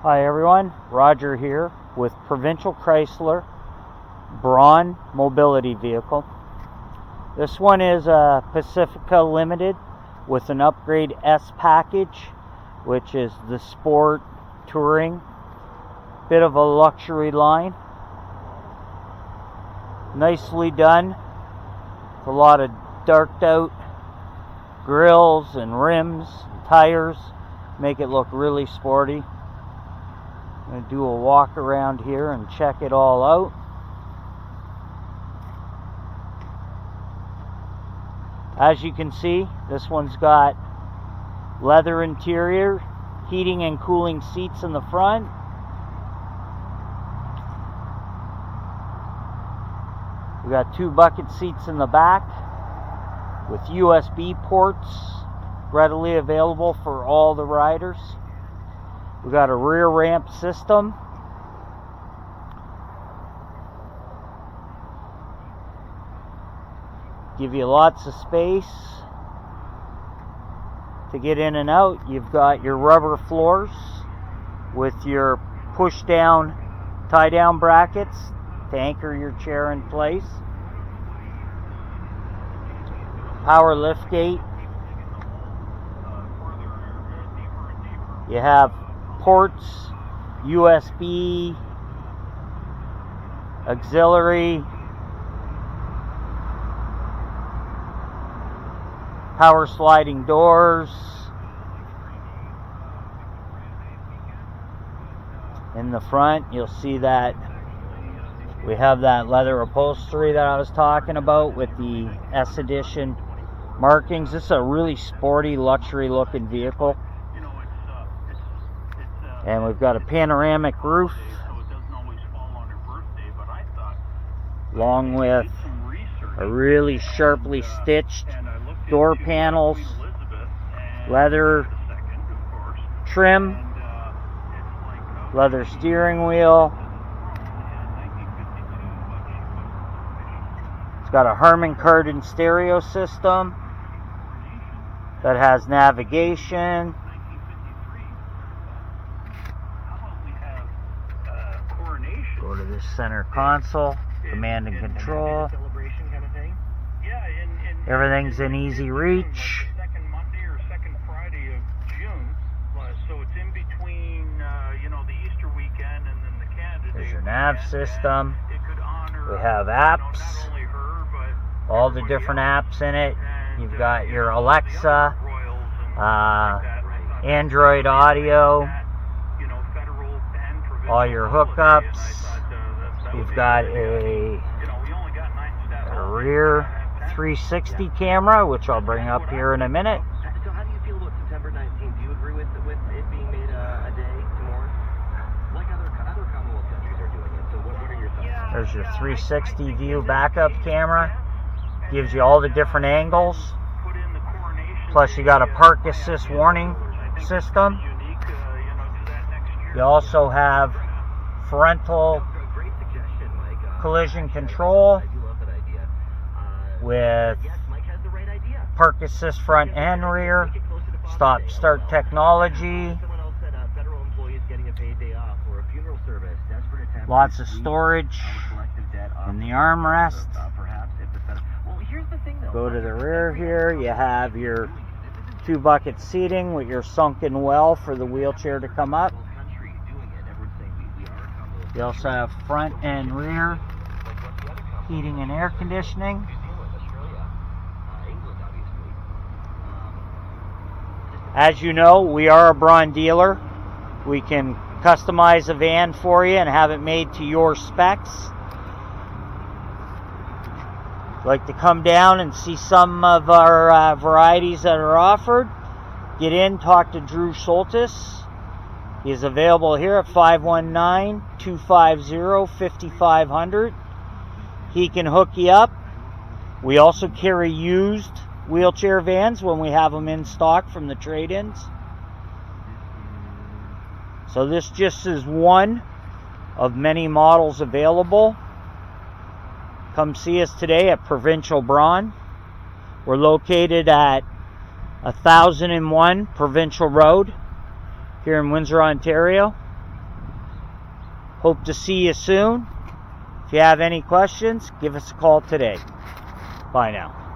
Hi everyone, Roger here with Provincial Chrysler Braun mobility vehicle. This one is a Pacifica Limited with an upgrade S package, which is the sport touring, bit of a luxury line. Nicely done. It's a lot of darked out grills and rims, tires, make it look really sporty. I'm going to do a walk around here and check it all out. As you can see, this one's got leather interior, heating and cooling seats in the front. We got 2 bucket seats in the back with USB ports readily available for all the riders. We got a rear ramp system. Give you lots of space to get in and out. You've got your rubber floors with your push down, tie down brackets to anchor your chair in place. Power lift gate. You have ports, USB, auxiliary, power sliding doors. In the front, you'll see that we have that leather upholstery that I was talking about with the S Edition markings. This is a really sporty, luxury looking vehicle. And we've got a panoramic roof, along with a really sharply stitched door panels, leather trim, leather steering wheel. It's got a Harman Kardon stereo system that has navigation. Go to this center console, command and control. Everything's in easy reach. There's your nav system. We have apps, all the different apps in it. You've got your Alexa, Android Audio, all your hookups. You've got a rear 360 camera, which I'll bring up here in a minute. So how do you feel about September 19th? Do you agree with it being made a day tomorrow? Like other Commonwealth countries are doing it. So what are your thoughts? There's your 360 view backup camera. Gives you all the different angles. Plus you got a park assist warning system. You also have frontal collision control with park assist front and rear, stop start technology, lots of storage in the armrest. Go to the rear here, you have your 2 bucket seating with your sunken well for the wheelchair to come up. You also have front and rear heating and air conditioning. As you know, we are a Braun dealer. We can customize a van for you and have it made to your specs. If you'd like to come down and see some of our varieties that are offered, get in, talk to Drew Soltis. He is available here at 519-250-5500. He can hook you up. We also carry used wheelchair vans when we have them in stock from the trade-ins. So this just is one of many models available. Come see us today at Provincial Braun. We're located at 1001 Provincial Road here in Windsor, Ontario. Hope to see you soon. If you have any questions, give us a call today. Bye now.